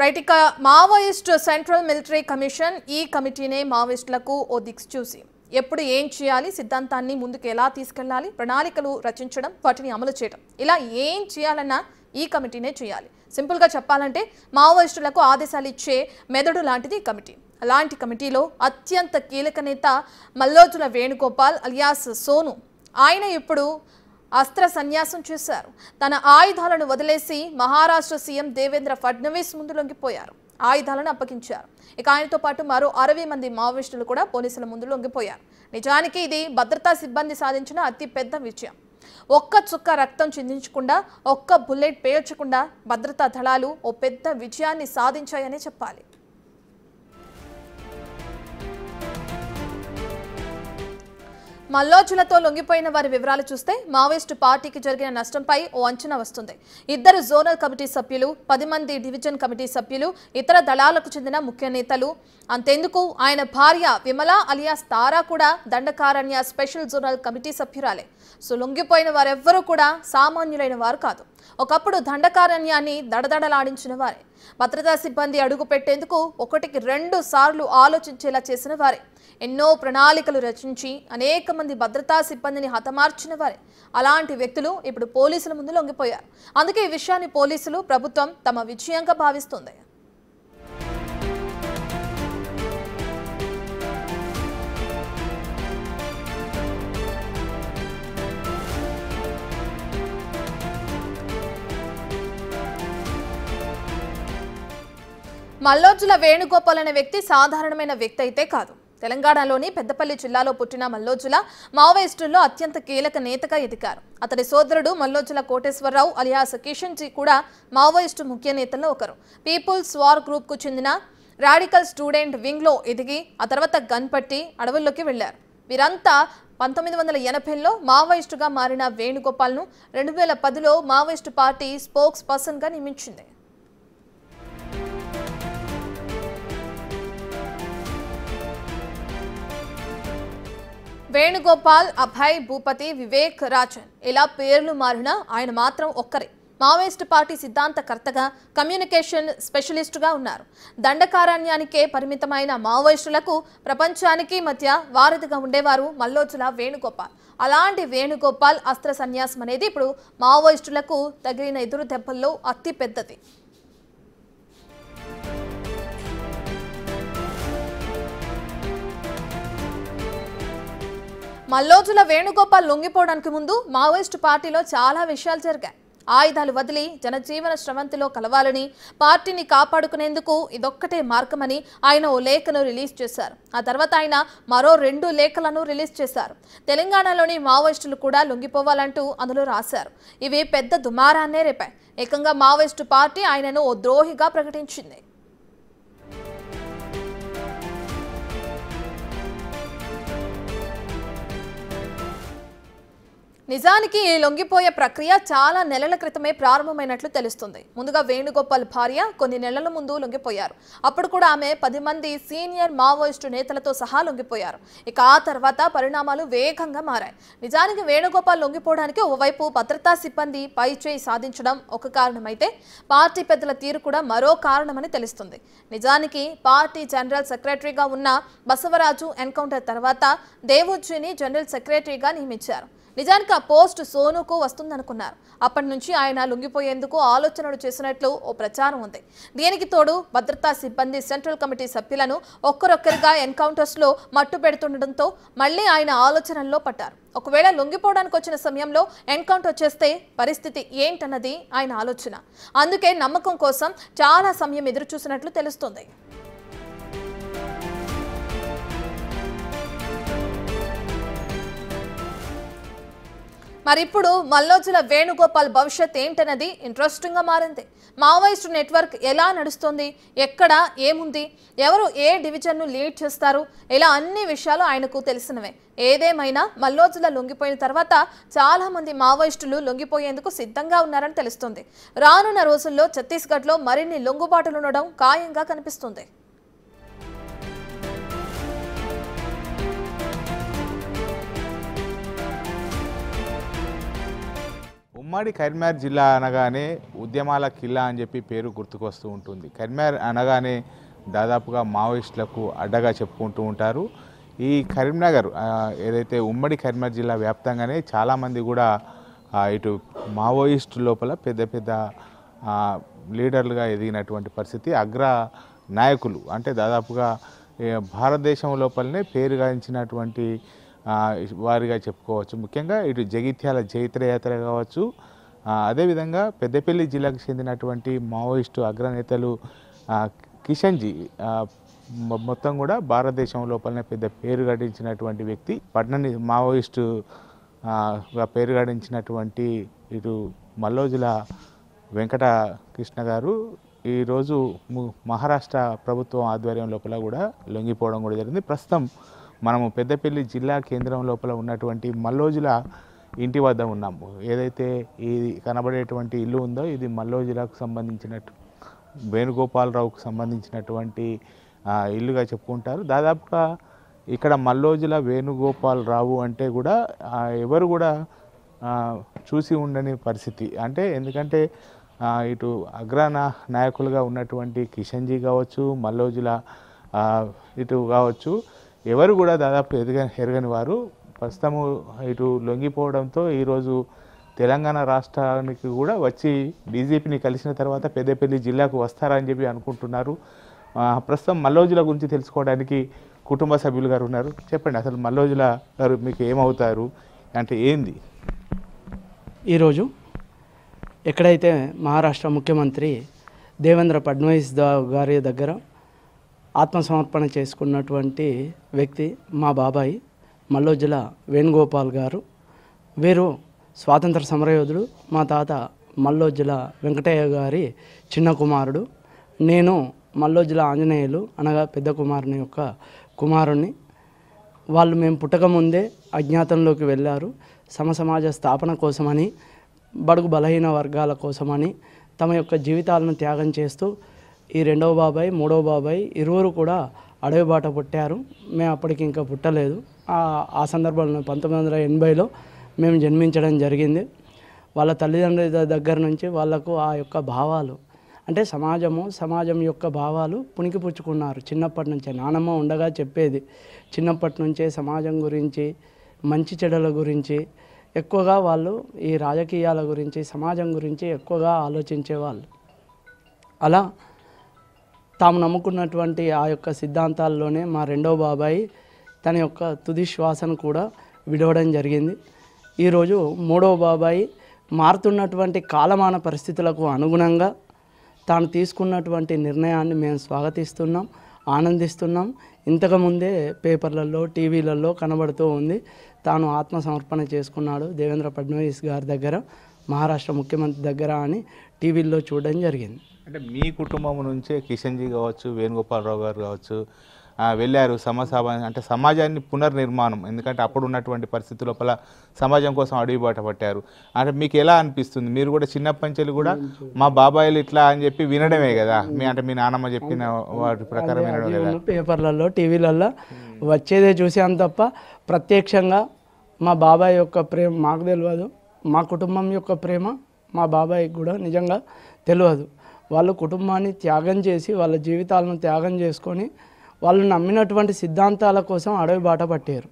Right ఇక Maoist central military commission ఈ కమిటీనే మావోయిస్టులకు ఓ దిక్సూచి ఎప్పుడు ఏం చేయాలి సిద్ధాంతాన్ని ముందుకు ఎలా తీసుకెళ్లాలి ప్రణాళికలు రచించడం వాటిని అమలు చేయడం ఇలా ఏం చేయాలన్నా ఈ కమిటీనే చేయాలి. సింపుల్ గా చెప్పాలంటే మావోయిస్టులకు ఆదేశాలు ఇచ్చే మెదడు లాంటిది ఈ కమిటీ. అలాంటి కమిటీలో అత్యంత కీలక నేత మల్లోజుల వేణుగోపాల్ అలియాస్ సోను. ఆయన ఇప్పుడు అస్త్ర సన్యాసం చేశారు. తన ఆయుధాలను వదిలేసి మహారాష్ట్ర సీఎం దేవేంద్ర ఫడ్నవీస్ ముందు లొంగిపోయారు. ఆయుధాలను అప్పగించారు. ఇక ఆయనతో పాటు మరో 60 మంది మావోయిస్టులు కూడా పోలీసుల ముందు లొంగిపోయారు. నిజానికి ఇది భద్రతా సిబ్బంది సాధించిన అతి పెద్ద విజయం. ఒక్క చుక్క రక్తం చిందించకుండా, ఒక్క బుల్లెట్ పేల్చకుండా భద్రతా దళాలు ఓ పెద్ద విజయాన్ని సాధించాయని చెప్పాలి. మల్లోజులతో లొంగిపోయిన వారి వివరాలు చూస్తే మావోయిస్టు పార్టీకి జరిగిన నష్టంపై ఓ అంచనా వస్తుంది. 2 జోనల్ కమిటీ సభ్యులు, 10 మంది డివిజన్ కమిటీ సభ్యులు, ఇతర దళాలకు చెందిన ముఖ్య నేతలు. అంతెందుకు ఆయన భార్య విమల అలియాస్ తారా కూడా దండకారణ్య స్పెషల్ జోనల్ కమిటీ సభ్యురాలే. సో లొంగిపోయిన వారెవ్వరూ కూడా సామాన్యులైన వారు కాదు. ఒకప్పుడు దండకారణ్యాన్ని దడదడలాడించిన వారే. భద్రతా సిబ్బంది అడుగు పెట్టేందుకు 1కి 2 సార్లు ఆలోచించేలా చేసిన వారే. ఎన్నో ప్రణాళికలు రచించి అనేక మంది భద్రతా సిబ్బందిని హతమార్చిన వారే. అలాంటి వ్యక్తులు ఇప్పుడు పోలీసుల ముందు లొంగిపోయారు. అందుకే ఈ విషయాన్ని పోలీసులు, ప్రభుత్వం తమ విజయంగా భావిస్తుంది. మల్లోజుల వేణుగోపాల్ అనే వ్యక్తి సాధారణమైన వ్యక్తి అయితే కాదు. తెలంగాణలోని పెద్దపల్లి జిల్లాలో పుట్టిన మల్లోజుల మావోయిస్టుల్లో అత్యంత కీలక నేతగా ఎదిగారు. అతడి సోదరుడు మల్లోజుల కోటేశ్వరరావు అలియాస్ కిషన్ జీ కూడా మావోయిస్టు ముఖ్య నేతల్లో ఒకరు. పీపుల్స్ వార్ గ్రూప్ కు చెందిన రాడికల్ స్టూడెంట్ వింగ్ లో ఎదిగి ఆ తర్వాత గన్ పట్టి అడవుల్లోకి వెళ్లారు. వీరంతా 1980లో మావోయిస్టుగా మారిన వేణుగోపాల్ను 2010లో మావోయిస్టు పార్టీ స్పోక్స్ పర్సన్ గా నియమించింది. వేణుగోపాల్, అభయ్, భూపతి, వివేక్, రాజన్ ఇలా పేర్లు మారినా ఆయన మాత్రం ఒక్కరే. మావోయిస్టు పార్టీ సిద్ధాంతకర్తగా, కమ్యూనికేషన్ స్పెషలిస్టుగా ఉన్నారు. దండకారణ్యానికే పరిమితమైన మావోయిస్టులకు ప్రపంచానికి మధ్య వారధిగా ఉండేవారు మల్లోజుల వేణుగోపాల్. అలాంటి వేణుగోపాల్ అస్త్ర సన్యాసం అనేది ఇప్పుడు మావోయిస్టులకు తగిలిన ఎదురు దెబ్బల్లో అతి పెద్దది. మల్లోజుల వేణుగోపాల్ లొంగిపోవడానికి ముందు మావోయిస్టు పార్టీలో చాలా విషయాలు జరిగాయి. ఆయుధాలు వదిలి జనజీవన స్రవంతిలో కలవాలని, పార్టీని కాపాడుకునేందుకు ఇదొక్కటే మార్గమని ఆయన ఓ లేఖను రిలీజ్ చేశారు. ఆ తర్వాత ఆయన మరో 2 లేఖలను రిలీజ్ చేశారు. తెలంగాణలోని మావోయిస్టులు కూడా లొంగిపోవాలంటూ అందులో రాశారు. ఇవి పెద్ద దుమారాన్నే రేపాయి. ఏకంగా మావోయిస్టు పార్టీ ఆయనను ఓ ద్రోహిగా ప్రకటించింది. నిజానికి ఈ లొంగిపోయే ప్రక్రియ చాలా నెలల క్రితమే ప్రారంభమైనట్లు తెలుస్తుంది. ముందుగా వేణుగోపాల్ భార్య కొన్ని నెలల ముందు లొంగిపోయారు. అప్పుడు కూడా ఆమె 10 మంది సీనియర్ మావోయిస్టు నేతలతో సహా లొంగిపోయారు. ఇక ఆ తర్వాత పరిణామాలు వేగంగా మారాయి. నిజానికి వేణుగోపాల్ లొంగిపోవడానికి ఓవైపు భద్రతా సిబ్బంది పైచేయి సాధించడం ఒక కారణమైతే, పార్టీ పెద్దల తీరు కూడా మరో కారణమని తెలుస్తుంది. నిజానికి పార్టీ జనరల్ సెక్రటరీగా ఉన్న బసవరాజు ఎన్కౌంటర్ తర్వాత దేవూజీని జనరల్ సెక్రటరీగా నియమించారు. నిజానికి ఆ పోస్ట్ సోనుకు వస్తుందనుకున్నారు. అప్పటి నుంచి ఆయన లొంగిపోయేందుకు ఆలోచనలు చేసినట్లు ఓ ప్రచారం ఉంది. దీనికి తోడు భద్రతా సిబ్బంది సెంట్రల్ కమిటీ సభ్యులను ఒక్కరొక్కరిగా ఎన్కౌంటర్స్లో మట్టు పెడుతుండటంతో మళ్లీ ఆయన ఆలోచనల్లో పడ్డారు. ఒకవేళ లొంగిపోవడానికి వచ్చిన సమయంలో ఎన్కౌంటర్ చేస్తే పరిస్థితి ఏంటన్నది ఆయన ఆలోచన. అందుకే నమ్మకం కోసం చాలా సమయం ఎదురు చూసినట్లు తెలుస్తుంది. మరి ఇప్పుడు మల్లోజుల వేణుగోపాల్ భవిష్యత్ ఏంటన్నది ఇంట్రెస్టింగ్ గా మారింది. మావోయిస్టు నెట్వర్క్ ఎలా నడుస్తుంది, ఎక్కడ ఏముంది, ఎవరు ఏ డివిజన్ను లీడ్ చేస్తారు, ఇలా అన్ని విషయాలు ఆయనకు తెలిసినవే. ఏదేమైనా మల్లోజుల లొంగిపోయిన తర్వాత చాలా మంది మావోయిస్టులు లొంగిపోయేందుకు సిద్ధంగా ఉన్నారని తెలుస్తుంది. రానున్న రోజుల్లో ఛత్తీస్గఢ్లో మరిన్ని లొంగుబాటులు ఉండడం ఖాయంగా కనిపిస్తుంది. ఉమ్మడి కరీంనగర్ జిల్లా అనగానే ఉద్యమాల కిల్లా అని చెప్పి పేరు గుర్తుకొస్తూ ఉంటుంది. కరీంనగర్ అనగానే దాదాపుగా మావోయిస్టులకు అడ్డగా చెప్పుకుంటూ ఉంటారు. ఈ కరీంనగర్ ఏదైతే ఉమ్మడి కరీంనగర్ జిల్లా వ్యాప్తంగానే చాలామంది కూడా ఇటు మావోయిస్టు లోపల పెద్ద పెద్ద లీడర్లుగా ఎదిగినటువంటి పరిస్థితి. అగ్ర నాయకులు అంటే దాదాపుగా భారతదేశం లోపలనే పేరు గాంచినటువంటి వారిగా చెప్పుకోవచ్చు. ముఖ్యంగా ఇటు జగిత్యాల జైత్రయాత్ర కావచ్చు, అదేవిధంగా పెద్దపల్లి జిల్లాకు చెందినటువంటి మావోయిస్టు అగ్రనేతలు కిషన్జీ మొత్తం కూడా భారతదేశం లోపలనే పెద్ద పేరు గడించినటువంటి వ్యక్తి. పట్నని మావోయిస్టుగా పేరు గడించినటువంటి ఇటు మల్లోజుల వెంకట కృష్ణ గారు ఈరోజు మహారాష్ట్ర ప్రభుత్వం ఆధ్వర్యం లోపల కూడా లొంగిపోవడం కూడా జరిగింది. ప్రస్తుతం మనము పెద్దపల్లి జిల్లా కేంద్రం లోపల ఉన్నటువంటి మల్లోజుల ఇంటి వద్ద ఉన్నాము. ఏదైతే ఈ కనబడేటువంటి ఇల్లు ఉందో ఇది మల్లోజులకు సంబంధించినట్టు వేణుగోపాలరావుకు సంబంధించినటువంటి ఇల్లుగా చెప్పుకుంటారు. దాదాపుగా ఇక్కడ మల్లోజుల వేణుగోపాలరావు అంటే కూడా ఎవరు కూడా చూసి ఉండని పరిస్థితి. అంటే ఎందుకంటే ఇటు నాయకులుగా ఉన్నటువంటి కిషన్జీ కావచ్చు, మల్లోజుల ఇటు కావచ్చు, ఎవరు కూడా దాదాపు ఎరగని వారు ప్రస్తుతము ఇటు లొంగిపోవడంతో ఈరోజు తెలంగాణ రాష్ట్రానికి కూడా వచ్చి డీజీపీని కలిసిన తర్వాత పెద్దపల్లి జిల్లాకు వస్తారని చెప్పి అనుకుంటున్నారు. ప్రస్తుతం మల్లోజుల గురించి తెలుసుకోవడానికి కుటుంబ సభ్యులు గారు ఉన్నారు. చెప్పండి, అసలు మల్లోజుల గారు మీకు ఏమవుతారు, అంటే ఏంది? ఈరోజు ఎక్కడైతే మహారాష్ట్ర ముఖ్యమంత్రి దేవేంద్ర ఫడ్నవీస్ గారి దగ్గర ఆత్మసమర్పణ చేసుకున్నటువంటి వ్యక్తి మా బాబాయి మల్లోజుల వేణుగోపాల్ గారు. వీరు స్వాతంత్ర సమరయోధుడు. మా తాత మల్లోజుల వెంకటయ్య గారి చిన్న కుమారుడు. నేను మల్లోజుల ఆంజనేయులు అనగా పెద్ద కుమారుని యొక్క కుమారుణ్ణి. వాళ్ళు మేము పుట్టకముందే అజ్ఞాతంలోకి వెళ్ళారు. సమసమాజ స్థాపన కోసమని, బడుగు బలహీన వర్గాల కోసమని తమ యొక్క జీవితాలను త్యాగం చేస్తూ ఈ రెండవ బాబాయ్, మూడవ బాబాయ్ ఇరువురు కూడా అడవి బాట పుట్టారు. మేము అప్పటికి ఇంకా పుట్టలేదు. ఆ సందర్భంలో 1980లో మేము జన్మించడం జరిగింది. వాళ్ళ తల్లిదండ్రుల దగ్గర నుంచి వాళ్లకు ఆ యొక్క భావాలు అంటే సమాజం యొక్క భావాలు పుణికిపుచ్చుకున్నారు. చిన్నప్పటి నుంచే నానమ్మ ఉండగా చెప్పేది. చిన్నప్పటి నుంచే సమాజం గురించి, మంచి చెడుల గురించి ఎక్కువగా వాళ్ళు ఈ రాజకీయాల గురించి, సమాజం గురించి ఎక్కువగా ఆలోచించేవాళ్ళు. అలా తాము నమ్ముకున్నటువంటి ఆ యొక్క సిద్ధాంతాల్లోనే మా రెండో బాబాయి తన యొక్క తుది శ్వాసను కూడా విడవడం జరిగింది. ఈరోజు మూడవ బాబాయి మారుతున్నటువంటి కాలమాన పరిస్థితులకు అనుగుణంగా తాను తీసుకున్నటువంటి నిర్ణయాన్ని మేము స్వాగతిస్తున్నాం, ఆనందిస్తున్నాం. ఇంతకుముందే పేపర్లలో, టీవీలలో కనబడుతూ ఉంది. తాను ఆత్మసమర్పణ చేసుకున్నాడు దేవేంద్ర ఫడ్నవీస్ గారి దగ్గర, మహారాష్ట్ర ముఖ్యమంత్రి దగ్గర అని టీవీల్లో చూడడం జరిగింది. అంటే మీ కుటుంబం నుంచే కిషన్జీ కావచ్చు, వేణుగోపాలరావు గారు కావచ్చు వెళ్ళారు అంటే సమాజాన్ని పునర్నిర్మాణం, ఎందుకంటే అప్పుడు ఉన్నటువంటి పరిస్థితుల లోపల సమాజం కోసం అడుగు బాట పట్టారు. అంటే మీకు ఎలా అనిపిస్తుంది? మీరు కూడా చిన్నప్పటి నుంచి కూడా మా బాబాయిలు ఇట్లా అని చెప్పి వినడమే కదా, మీ నాన్నమ్మ చెప్పిన వాటి ప్రకారం వినడం కదా? పేపర్లలో, టీవీలలో వచ్చేదే చూసాం తప్ప ప్రత్యక్షంగా మా బాబాయ్ యొక్క ప్రేమ మాకు తెలియదు. మా కుటుంబం యొక్క ప్రేమ మా బాబాయ్కి కూడా నిజంగా తెలియదు. వాళ్ళు కుటుంబాన్ని త్యాగం చేసి, వాళ్ళ జీవితాలను త్యాగం చేసుకొని వాళ్ళు నమ్మినటువంటి సిద్ధాంతాల కోసం అడవి బాట పట్టారు.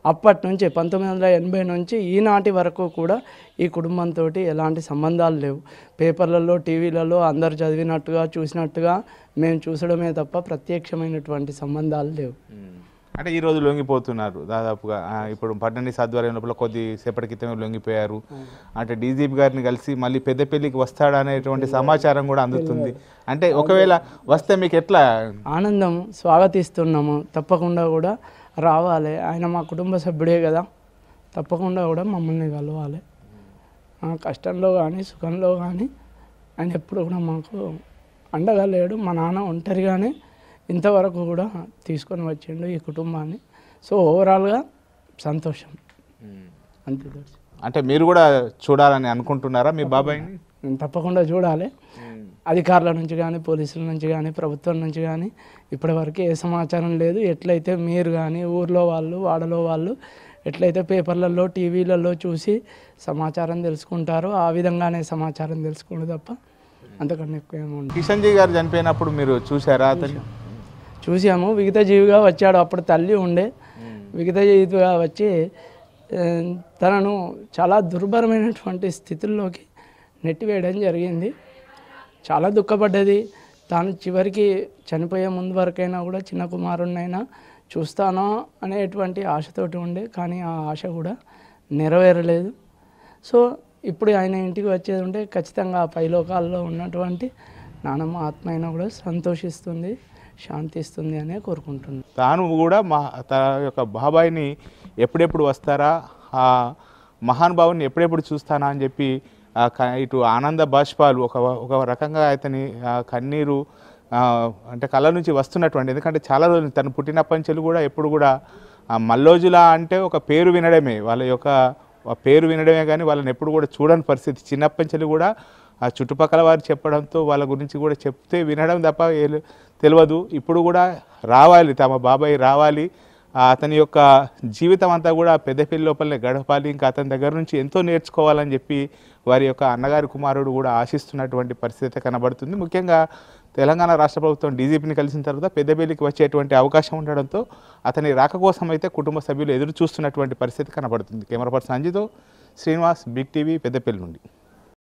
అప్పటి నుంచి 1980 నుంచి ఈనాటి వరకు కూడా ఈ కుటుంబంతో ఎలాంటి సంబంధాలు లేవు. పేపర్లలో, టీవీలలో అందరు చదివినట్టుగా, చూసినట్టుగా మేము చూసడమే తప్ప ప్రత్యక్షమైనటువంటి సంబంధాలు లేవు. అంటే ఈరోజు లొంగిపోతున్నారు దాదాపుగా. ఇప్పుడు ఫడ్నవీస్ ఆధ్వర్యం లోపల కొద్దిసేపటి క్రితమే లొంగిపోయారు. అంటే డీజీపీ గారిని కలిసి మళ్ళీ పెద్దపల్లికి వస్తాడనేటువంటి సమాచారం కూడా అందుతుంది. అంటే ఒకవేళ వస్తే మీకు ఎట్లా? ఆనందం, స్వాగతిస్తున్నాము. తప్పకుండా కూడా రావాలి. ఆయన మా కుటుంబ సభ్యుడే కదా, తప్పకుండా కూడా మమ్మల్ని కలవాలి. కష్టంలో కానీ, సుఖంలో కానీ ఆయన ఎప్పుడు కూడా మాకు అండగా లేడు. మా నాన్న ఒంటరిగానే ఇంతవరకు కూడా తీసుకొని వచ్చిండు ఈ కుటుంబాన్ని. సో ఓవరాల్గా సంతోషం అంతే. అంటే మీరు కూడా చూడాలని అనుకుంటున్నారా మీ బాబాయ్ని? తప్పకుండా చూడాలి. అధికారుల నుంచి కానీ, పోలీసుల నుంచి కానీ, ప్రభుత్వం నుంచి కానీ ఇప్పటివరకు ఏ సమాచారం లేదు. ఎట్లయితే మీరు కానీ ఊర్లో వాళ్ళు, వాడలో వాళ్ళు ఎట్లయితే పేపర్లలో టీవీలలో చూసి సమాచారం తెలుసుకుంటారో ఆ విధంగానే సమాచారం తెలుసుకోండి తప్ప అంతకన్నా ఎక్కువ ఏముంది. కిషన్ జీ గారు చనిపోయినప్పుడు మీరు చూసారా అతను? చూసాము. విగత జీవిగా వచ్చాడు. అప్పుడు తల్లి ఉండే. విగత జీవిగా వచ్చి తనను చాలా దుర్భరమైనటువంటి స్థితుల్లోకి నెట్టివేయడం జరిగింది. చాలా దుఃఖపడ్డది. తాను చివరికి చనిపోయే ముందు వరకైనా కూడా చిన్న కుమారుడినైనా చూస్తానో అనేటువంటి ఆశతోటి ఉండే, కానీ ఆ ఆశ కూడా నెరవేరలేదు. సో ఇప్పుడు ఆయన ఇంటికి వచ్చేది ఉంటే ఖచ్చితంగా ఆ పైలోకాల్లో ఉన్నటువంటి నానమ్మ ఆత్మ అయినా కూడా సంతోషిస్తుంది, శాంతిస్తుంది అనే కోరుకుంటున్నాను. తాను కూడా తన యొక్క బాబాయిని ఎప్పుడెప్పుడు వస్తారా, ఆ మహానుభావుని ఎప్పుడెప్పుడు చూస్తానా అని చెప్పి ఇటు ఆనంద బాష్పాలు ఒక రకంగా అతని కన్నీరు అంటే కళ్ళ నుంచి వస్తున్నటువంటి, ఎందుకంటే చాలా రోజులు తను పుట్టినప్పటి నుంచి కూడా ఎప్పుడు కూడా మల్లోజుల అంటే ఒక పేరు వినడమే, వాళ్ళ యొక్క పేరు వినడమే కానీ వాళ్ళని ఎప్పుడు కూడా చూడని పరిస్థితి. చిన్నప్పటి నుంచి కూడా ఆ చుట్టుపక్కల వారు చెప్పడంతో వాళ్ళ గురించి కూడా చెప్తే వినడం తప్ప తెలియదు. ఇప్పుడు కూడా రావాలి, తమ బాబాయ్ రావాలి, అతని యొక్క జీవితం అంతా కూడా పెద్దపల్లి లోపలనే గడపాలి, ఇంకా అతని దగ్గర నుంచి ఎంతో నేర్చుకోవాలని చెప్పి వారి యొక్క అన్నగారి కుమారుడు కూడా ఆశిస్తున్నటువంటి పరిస్థితి కనబడుతుంది. ముఖ్యంగా తెలంగాణ రాష్ట్ర ప్రభుత్వం డీజీపీని కలిసిన తర్వాత పెద్దపల్లికి వచ్చేటువంటి అవకాశం ఉండడంతో అతని రాక కోసం అయితే కుటుంబ సభ్యులు ఎదురు చూస్తున్నటువంటి పరిస్థితి కనబడుతుంది. కెమెరా పర్సన్ అంజితో శ్రీనివాస్, బిగ్ టీవీ, పెద్దపల్లి నుండి.